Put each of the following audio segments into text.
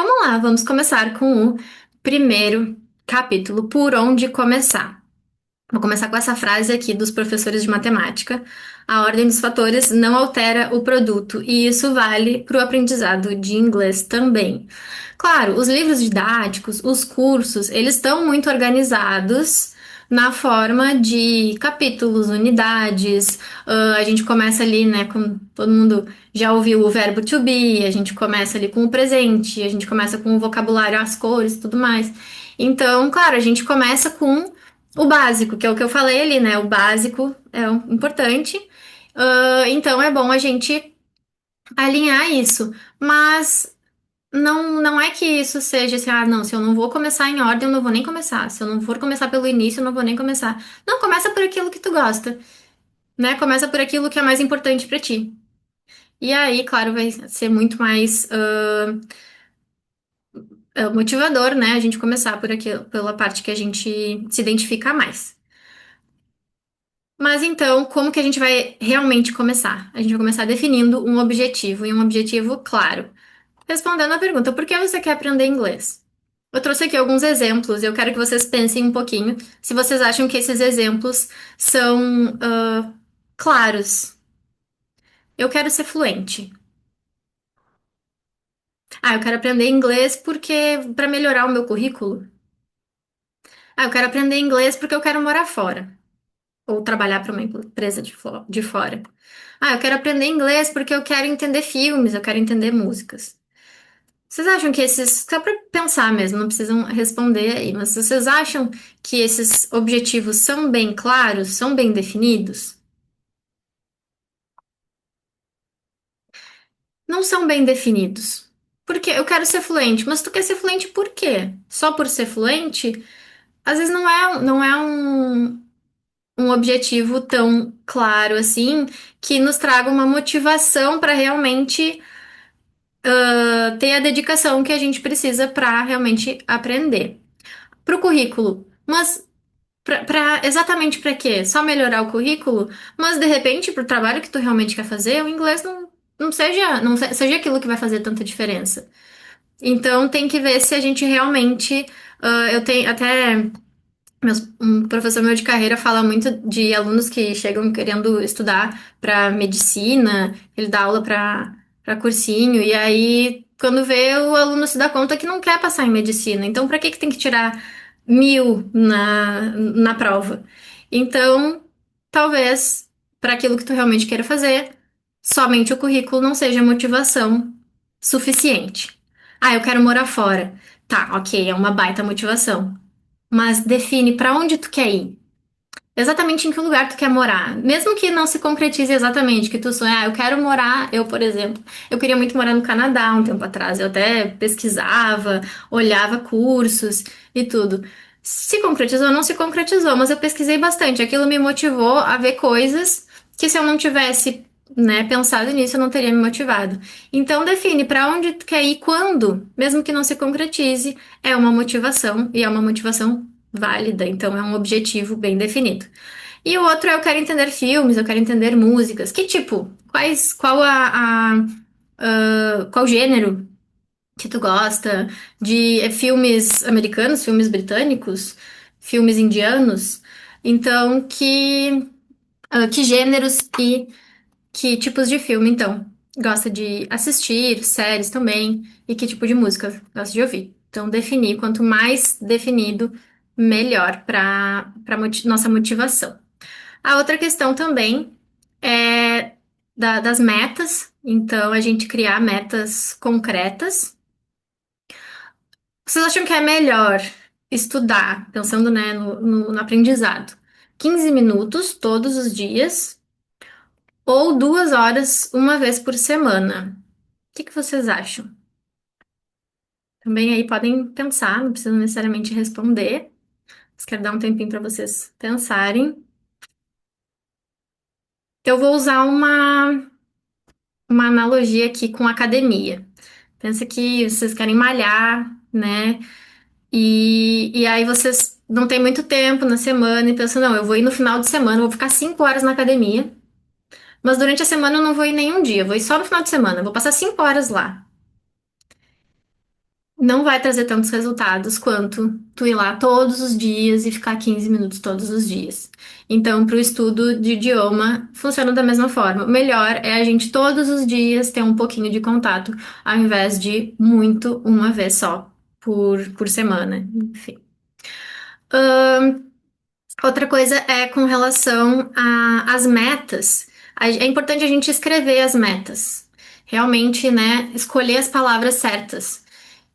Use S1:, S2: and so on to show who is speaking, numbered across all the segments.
S1: vamos lá, vamos começar com o primeiro capítulo, Por onde começar? Vou começar com essa frase aqui dos professores de matemática. A ordem dos fatores não altera o produto, e isso vale para o aprendizado de inglês também. Claro, os livros didáticos, os cursos, eles estão muito organizados na forma de capítulos, unidades. A gente começa ali, né, com todo mundo já ouviu o verbo to be, a gente começa ali com o presente, a gente começa com o vocabulário, as cores e tudo mais. Então, claro, a gente começa com o básico, que é o que eu falei ali, né? O básico é importante. Então é bom a gente alinhar isso. Mas não é que isso seja assim, ah, não, se eu não vou começar em ordem, eu não vou nem começar. Se eu não for começar pelo início, eu não vou nem começar. Não, começa por aquilo que tu gosta, né? Começa por aquilo que é mais importante pra ti. E aí, claro, vai ser muito mais motivador, né? A gente começar por aquilo, pela parte que a gente se identifica mais. Mas então, como que a gente vai realmente começar? A gente vai começar definindo um objetivo e um objetivo claro. Respondendo a pergunta, por que você quer aprender inglês? Eu trouxe aqui alguns exemplos e eu quero que vocês pensem um pouquinho se vocês acham que esses exemplos são claros. Eu quero ser fluente. Ah, eu quero aprender inglês porque para melhorar o meu currículo. Ah, eu quero aprender inglês porque eu quero morar fora ou trabalhar para uma empresa de fora. Ah, eu quero aprender inglês porque eu quero entender filmes, eu quero entender músicas. Vocês acham que esses, só para pensar mesmo, não precisam responder aí, mas vocês acham que esses objetivos são bem claros, são bem definidos? Não são bem definidos. Porque eu quero ser fluente, mas tu quer ser fluente por quê? Só por ser fluente? Às vezes não é um objetivo tão claro assim que nos traga uma motivação para realmente ter a dedicação que a gente precisa para realmente aprender. Para o currículo, mas exatamente para quê? Só melhorar o currículo? Mas de repente, para o trabalho que tu realmente quer fazer, o inglês não seja aquilo que vai fazer tanta diferença. Então tem que ver se a gente realmente. Eu tenho até. Um professor meu de carreira fala muito de alunos que chegam querendo estudar para medicina, ele dá aula para cursinho, e aí, quando vê, o aluno se dá conta que não quer passar em medicina. Então, para que que tem que tirar 1.000 na prova? Então, talvez, para aquilo que tu realmente queira fazer, somente o currículo não seja motivação suficiente. Ah, eu quero morar fora. Tá, ok, é uma baita motivação, mas define para onde tu quer ir. Exatamente em que lugar tu quer morar. Mesmo que não se concretize exatamente, que tu sonha, ah, eu quero morar, eu, por exemplo, eu queria muito morar no Canadá um tempo atrás. Eu até pesquisava, olhava cursos e tudo. Se concretizou, não se concretizou, mas eu pesquisei bastante. Aquilo me motivou a ver coisas que se eu não tivesse, né, pensado nisso, eu não teria me motivado. Então define para onde tu quer ir, quando, mesmo que não se concretize, é uma motivação e é uma motivação válida, então é um objetivo bem definido. E o outro é eu quero entender filmes, eu quero entender músicas. Que tipo? Qual gênero que tu gosta? De filmes americanos, filmes britânicos, filmes indianos? Então, que gêneros e que tipos de filme, então? Gosta de assistir, séries também, e que tipo de música gosta de ouvir? Então, definir, quanto mais definido, melhor para nossa motivação. A outra questão também é das metas, então a gente criar metas concretas. Vocês acham que é melhor estudar, pensando, né, no aprendizado, 15 minutos todos os dias ou 2 horas uma vez por semana? O que que vocês acham? Também aí podem pensar, não precisam necessariamente responder, mas quero dar um tempinho para vocês pensarem. Eu vou usar uma analogia aqui com academia. Pensa que vocês querem malhar, né? E aí vocês não têm muito tempo na semana e pensam, não, eu vou ir no final de semana, vou ficar 5 horas na academia, mas durante a semana eu não vou ir nenhum dia, eu vou ir só no final de semana, eu vou passar 5 horas lá. Não vai trazer tantos resultados quanto tu ir lá todos os dias e ficar 15 minutos todos os dias. Então, para o estudo de idioma, funciona da mesma forma. O melhor é a gente todos os dias ter um pouquinho de contato, ao invés de muito uma vez só por semana. Enfim. Outra coisa é com relação às metas. É importante a gente escrever as metas. Realmente, né, escolher as palavras certas.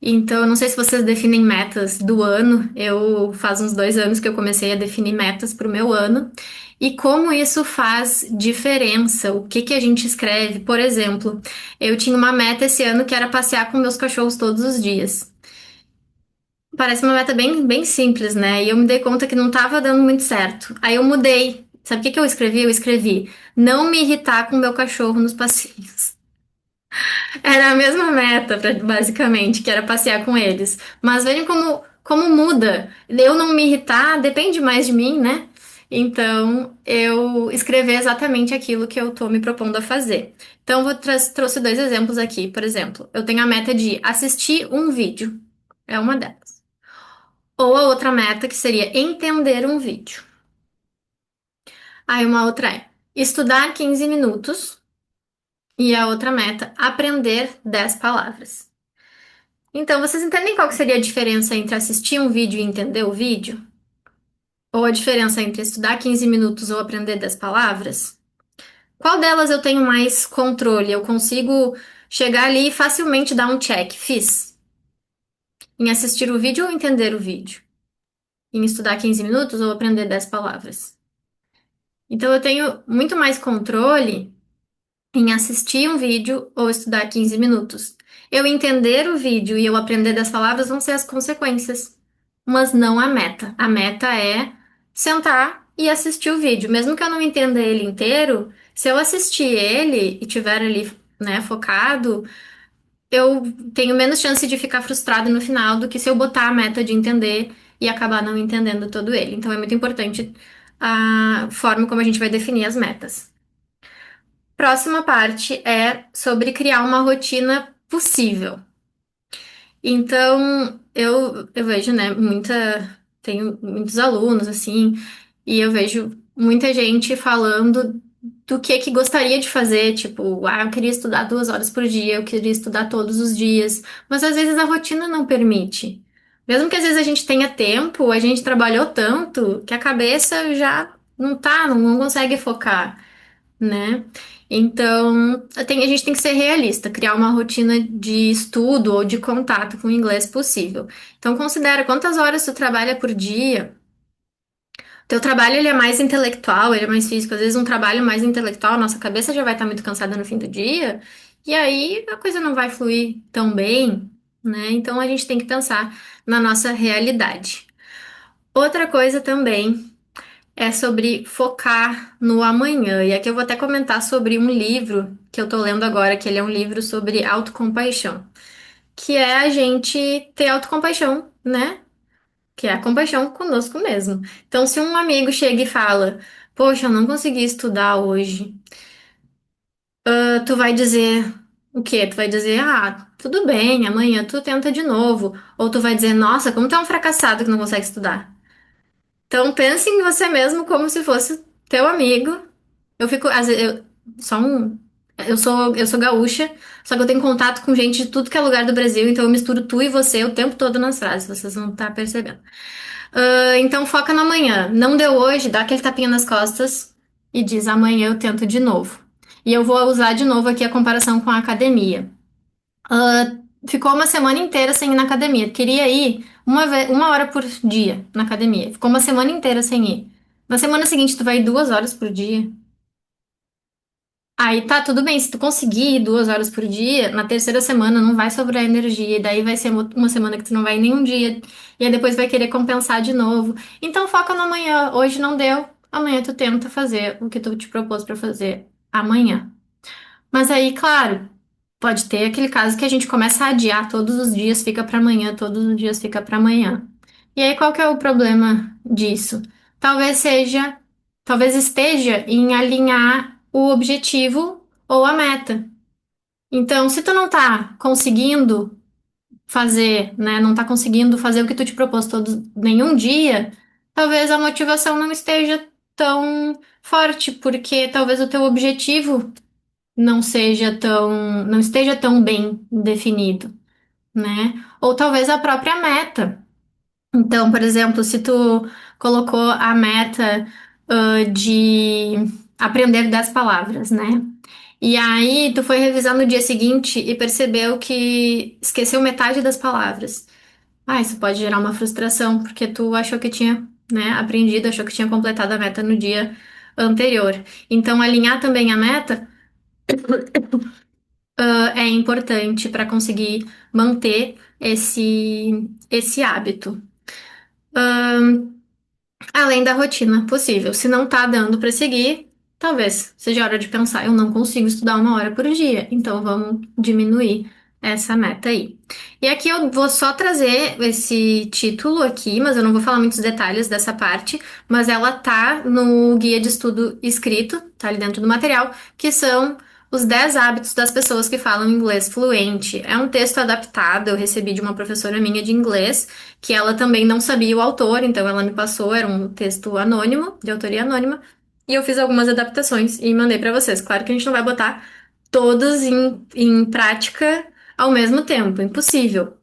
S1: Então, eu não sei se vocês definem metas do ano. Eu faz uns 2 anos que eu comecei a definir metas para o meu ano. E como isso faz diferença? O que que a gente escreve? Por exemplo, eu tinha uma meta esse ano que era passear com meus cachorros todos os dias. Parece uma meta bem simples, né? E eu me dei conta que não estava dando muito certo. Aí eu mudei. Sabe o que que eu escrevi? Eu escrevi: não me irritar com meu cachorro nos passeios. Era a mesma meta, basicamente, que era passear com eles. Mas vejam como muda. Eu não me irritar depende mais de mim, né? Então, eu escrevi exatamente aquilo que eu tô me propondo a fazer. Então, trouxe 2 exemplos aqui. Por exemplo, eu tenho a meta de assistir um vídeo. É uma delas. Ou a outra meta, que seria entender um vídeo. Aí uma outra é estudar 15 minutos. E a outra meta, aprender 10 palavras. Então, vocês entendem qual que seria a diferença entre assistir um vídeo e entender o vídeo? Ou a diferença entre estudar 15 minutos ou aprender 10 palavras? Qual delas eu tenho mais controle? Eu consigo chegar ali e facilmente dar um check. Fiz. Em assistir o vídeo ou entender o vídeo? Em estudar 15 minutos ou aprender 10 palavras? Então, eu tenho muito mais controle em assistir um vídeo ou estudar 15 minutos. Eu entender o vídeo e eu aprender das palavras vão ser as consequências, mas não a meta. A meta é sentar e assistir o vídeo. Mesmo que eu não entenda ele inteiro, se eu assistir ele e tiver ali, né, focado, eu tenho menos chance de ficar frustrado no final do que se eu botar a meta de entender e acabar não entendendo todo ele. Então é muito importante a forma como a gente vai definir as metas. Próxima parte é sobre criar uma rotina possível. Então, eu vejo, né, tenho muitos alunos, assim, e eu vejo muita gente falando do que gostaria de fazer, tipo, eu queria estudar 2 horas por dia, eu queria estudar todos os dias, mas às vezes a rotina não permite. Mesmo que às vezes a gente tenha tempo, a gente trabalhou tanto que a cabeça já não consegue focar, né? Então, a gente tem que ser realista, criar uma rotina de estudo ou de contato com o inglês possível. Então, considera quantas horas tu trabalha por dia. Teu trabalho ele é mais intelectual, ele é mais físico. Às vezes, um trabalho mais intelectual, nossa cabeça já vai estar muito cansada no fim do dia, e aí a coisa não vai fluir tão bem, né? Então, a gente tem que pensar na nossa realidade. Outra coisa também é sobre focar no amanhã. E aqui eu vou até comentar sobre um livro que eu tô lendo agora, que ele é um livro sobre autocompaixão, que é a gente ter autocompaixão, né? Que é a compaixão conosco mesmo. Então, se um amigo chega e fala: Poxa, eu não consegui estudar hoje, tu vai dizer o quê? Tu vai dizer: Ah, tudo bem, amanhã tu tenta de novo. Ou tu vai dizer: Nossa, como tu é um fracassado que não consegue estudar. Então pense em você mesmo como se fosse teu amigo. Eu fico, às vezes, só um, eu sou gaúcha, só que eu tenho contato com gente de tudo que é lugar do Brasil, então eu misturo tu e você o tempo todo nas frases, vocês vão estar percebendo. Então foca no amanhã. Não deu hoje, dá aquele tapinha nas costas e diz amanhã eu tento de novo. E eu vou usar de novo aqui a comparação com a academia. Ficou uma semana inteira sem ir na academia. Queria ir 1 hora por dia na academia. Ficou uma semana inteira sem ir. Na semana seguinte, tu vai ir 2 horas por dia. Aí tá, tudo bem. Se tu conseguir ir 2 horas por dia, na terceira semana não vai sobrar energia. E daí vai ser uma semana que tu não vai nenhum dia. E aí depois vai querer compensar de novo. Então foca no amanhã. Hoje não deu. Amanhã tu tenta fazer o que tu te propôs pra fazer amanhã. Mas aí, claro. Pode ter aquele caso que a gente começa a adiar todos os dias, fica para amanhã, todos os dias fica para amanhã. E aí, qual que é o problema disso? Talvez seja, talvez esteja em alinhar o objetivo ou a meta. Então, se tu não tá conseguindo fazer, né? Não tá conseguindo fazer o que tu te propôs todo nenhum dia, talvez a motivação não esteja tão forte, porque talvez o teu objetivo não esteja tão bem definido, né? Ou talvez a própria meta. Então, por exemplo, se tu colocou a meta, de aprender 10 palavras, né? E aí tu foi revisar no dia seguinte e percebeu que esqueceu metade das palavras. Ah, isso pode gerar uma frustração, porque tu achou que tinha, né, aprendido, achou que tinha completado a meta no dia anterior. Então, alinhar também a meta, é importante para conseguir manter esse hábito. Além da rotina possível. Se não tá dando para seguir, talvez seja hora de pensar, eu não consigo estudar 1 hora por dia, então vamos diminuir essa meta aí. E aqui eu vou só trazer esse título aqui, mas eu não vou falar muitos detalhes dessa parte, mas ela tá no guia de estudo escrito, tá ali dentro do material, que são os 10 hábitos das pessoas que falam inglês fluente. É um texto adaptado, eu recebi de uma professora minha de inglês, que ela também não sabia o autor, então ela me passou, era um texto anônimo, de autoria anônima, e eu fiz algumas adaptações e mandei pra vocês. Claro que a gente não vai botar todos em prática ao mesmo tempo, impossível.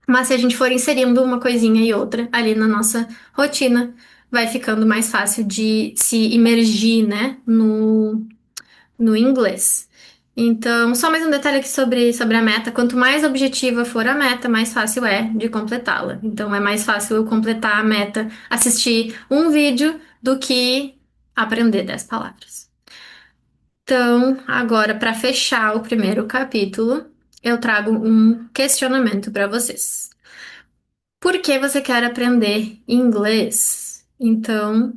S1: Mas se a gente for inserindo uma coisinha e outra ali na nossa rotina, vai ficando mais fácil de se imergir, né, no inglês. Então, só mais um detalhe aqui sobre a meta. Quanto mais objetiva for a meta, mais fácil é de completá-la. Então, é mais fácil eu completar a meta, assistir um vídeo, do que aprender 10 palavras. Então, agora, para fechar o primeiro capítulo, eu trago um questionamento para vocês. Por que você quer aprender inglês? Então,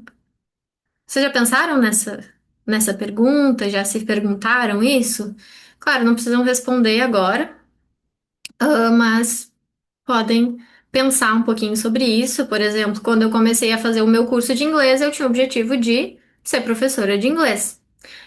S1: vocês já pensaram nessa pergunta? Já se perguntaram isso? Claro, não precisam responder agora, mas podem pensar um pouquinho sobre isso. Por exemplo, quando eu comecei a fazer o meu curso de inglês, eu tinha o objetivo de ser professora de inglês.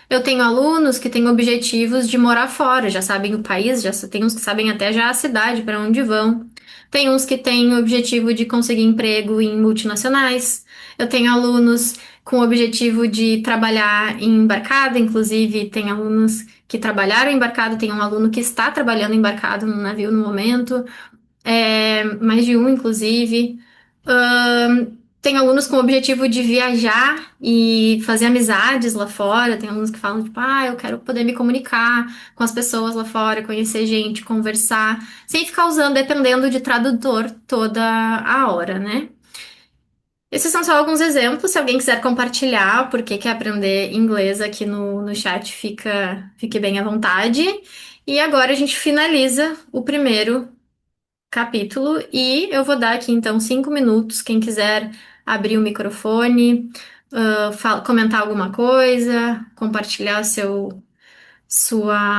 S1: Eu tenho alunos que têm objetivos de morar fora, já sabem o país, tem uns que sabem até já a cidade para onde vão. Tem uns que têm o objetivo de conseguir emprego em multinacionais. Eu tenho alunos com o objetivo de trabalhar em embarcado, inclusive tem alunos que trabalharam em embarcado, tem um aluno que está trabalhando embarcado no navio no momento, mais de um, inclusive. Tem alunos com o objetivo de viajar e fazer amizades lá fora. Tem alunos que falam, tipo, eu quero poder me comunicar com as pessoas lá fora, conhecer gente, conversar, sem ficar usando, dependendo de tradutor toda a hora, né? Esses são só alguns exemplos. Se alguém quiser compartilhar por que quer aprender inglês aqui no chat, fique bem à vontade. E agora a gente finaliza o primeiro capítulo e eu vou dar aqui então 5 minutos. Quem quiser abrir o microfone, comentar alguma coisa, compartilhar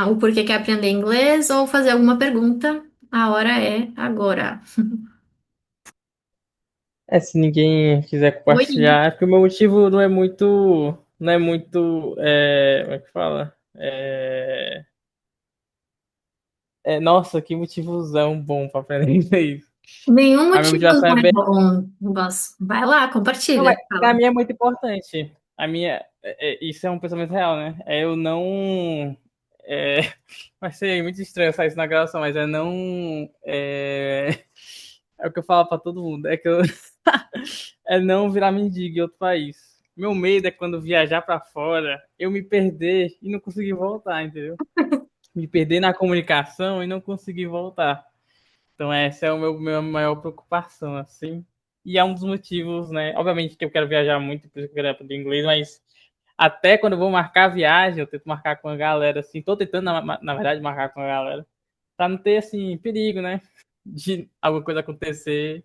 S1: o porquê quer aprender inglês ou fazer alguma pergunta, a hora é agora.
S2: Se ninguém quiser
S1: Oi.
S2: compartilhar, é porque o meu motivo não é muito, como é que fala? Nossa, que motivozão bom pra aprender inglês.
S1: Nenhum
S2: A minha
S1: motivo
S2: motivação é
S1: não é
S2: bem.
S1: bom, mas vai lá,
S2: Não,
S1: compartilha,
S2: mas pra
S1: fala.
S2: mim é muito importante. Isso é um pensamento real, né? Eu não. É, vai ser muito estranho falar isso na gravação, mas é não. É o que eu falo pra todo mundo. É que eu. É não virar mendigo em outro país. Meu medo é quando viajar pra fora, eu me perder e não conseguir voltar, entendeu? Me perder na comunicação e não conseguir voltar. Então essa é o minha maior preocupação, assim. E é um dos motivos, né? Obviamente que eu quero viajar muito, por isso que eu quero aprender inglês, mas até quando eu vou marcar a viagem, eu tento marcar com a galera, assim. Tô tentando, na verdade, marcar com a galera. Pra não ter, assim, perigo, né? De alguma coisa acontecer.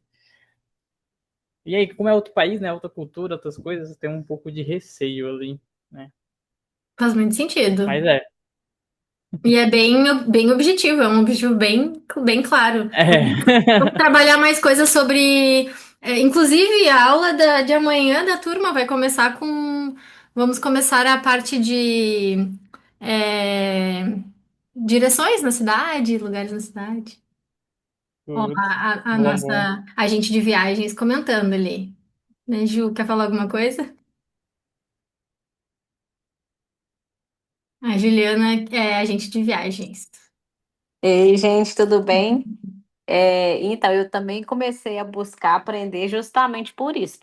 S2: E aí, como é outro país, né? Outra cultura, outras coisas, tem um pouco de receio ali, né?
S1: Faz muito sentido.
S2: Mas é.
S1: E é bem objetivo, é um objetivo bem claro. Vamos
S2: É.
S1: trabalhar mais coisas sobre. Inclusive, a aula de amanhã da turma vai começar com. Vamos começar a parte de é, direções na cidade, lugares na cidade. Ó,
S2: Putz,
S1: a
S2: bom, bom.
S1: nossa agente de viagens comentando ali. Né, Ju, quer falar alguma coisa? A Juliana é agente de viagens.
S3: Ei, gente, tudo bem? Então, eu também comecei a buscar aprender justamente por isso.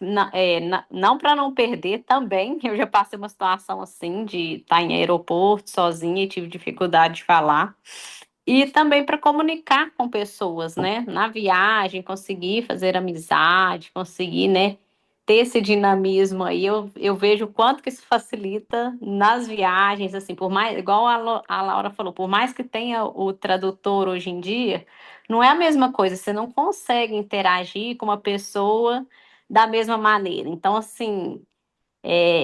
S3: Não para não perder também. Eu já passei uma situação assim de estar em aeroporto sozinha e tive dificuldade de falar. E também para comunicar com pessoas, né? Na viagem, conseguir fazer amizade, conseguir, né? Ter esse dinamismo aí, eu vejo o quanto que isso facilita nas viagens, assim, por mais, igual a Laura falou, por mais que tenha o tradutor hoje em dia, não é a mesma coisa, você não consegue interagir com uma pessoa da mesma maneira. Então, assim,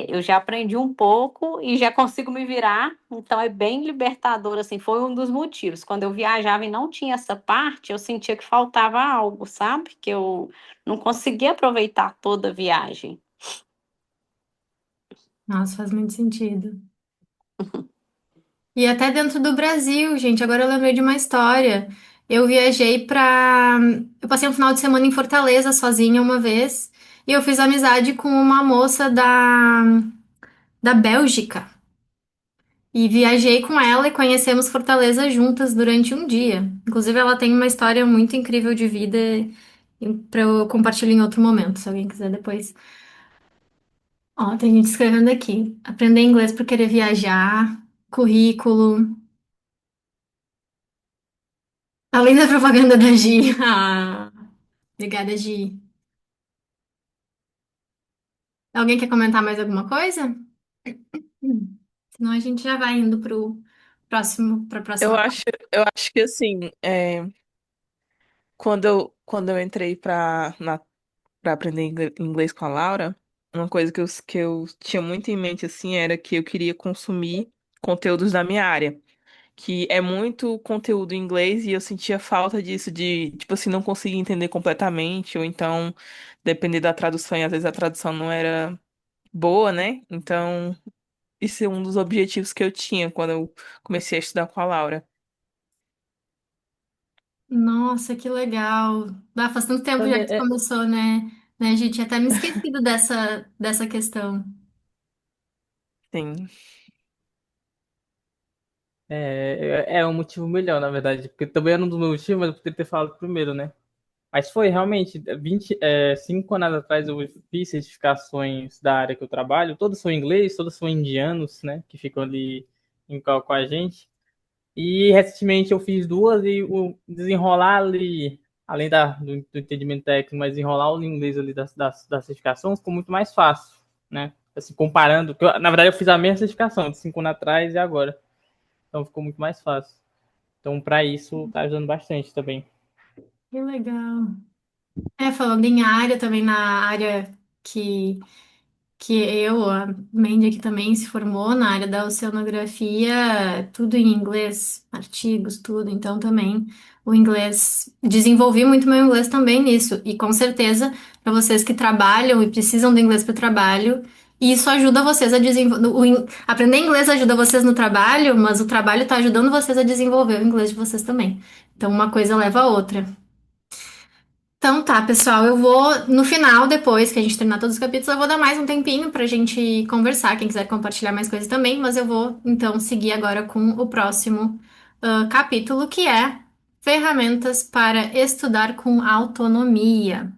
S3: eu já aprendi um pouco e já consigo me virar, então é bem libertador, assim, foi um dos motivos. Quando eu viajava e não tinha essa parte, eu sentia que faltava algo, sabe? Que eu não conseguia aproveitar toda a viagem.
S1: Nossa, faz muito sentido. E até dentro do Brasil, gente, agora eu lembrei de uma história. Eu viajei pra. Eu passei um final de semana em Fortaleza sozinha uma vez e eu fiz amizade com uma moça da Bélgica. E viajei com ela e conhecemos Fortaleza juntas durante um dia. Inclusive, ela tem uma história muito incrível de vida para eu compartilhar em outro momento, se alguém quiser depois. Ó, tem gente escrevendo aqui. Aprender inglês por querer viajar, currículo. Além da propaganda da Gi. Ah, obrigada, Gi. Alguém quer comentar mais alguma coisa? Senão a gente já vai indo para
S4: Eu
S1: próxima.
S4: acho, eu acho que assim, quando eu entrei pra aprender inglês com a Laura, uma coisa que eu tinha muito em mente assim era que eu queria consumir conteúdos da minha área, que é muito conteúdo em inglês e eu sentia falta disso de, tipo assim, não conseguir entender completamente, ou então depender da tradução e às vezes a tradução não era boa, né? Então, isso é um dos objetivos que eu tinha quando eu comecei a estudar com a Laura.
S1: Nossa, que legal. Ah, faz tanto tempo já
S2: Também
S1: que começou, né, gente? Tinha até me esquecido dessa questão.
S4: Sim.
S2: é um motivo melhor, na verdade, porque também era um dos meus motivos, mas eu poderia ter falado primeiro, né? Mas foi realmente, 5 anos atrás eu fiz certificações da área que eu trabalho, todas são em inglês, todas são indianos, né, que ficam ali em call com a gente. E recentemente eu fiz duas e o desenrolar ali, além do entendimento técnico, mas desenrolar o inglês ali da certificação ficou muito mais fácil, né? Assim, comparando, porque na verdade eu fiz a mesma certificação de 5 anos atrás e agora. Então ficou muito mais fácil. Então, para isso, tá ajudando bastante também.
S1: Que legal. Falando em área, também na área que a Mandy aqui também se formou na área da oceanografia, tudo em inglês, artigos, tudo. Então também o inglês, desenvolvi muito meu inglês também nisso. E com certeza, para vocês que trabalham e precisam do inglês para o trabalho, isso ajuda vocês a desenvolver. Aprender inglês ajuda vocês no trabalho, mas o trabalho está ajudando vocês a desenvolver o inglês de vocês também. Então uma coisa leva a outra. Então tá, pessoal, eu vou no final, depois que a gente terminar todos os capítulos, eu vou dar mais um tempinho pra gente conversar, quem quiser compartilhar mais coisas também, mas eu vou então seguir agora com o próximo capítulo, que é ferramentas para estudar com autonomia.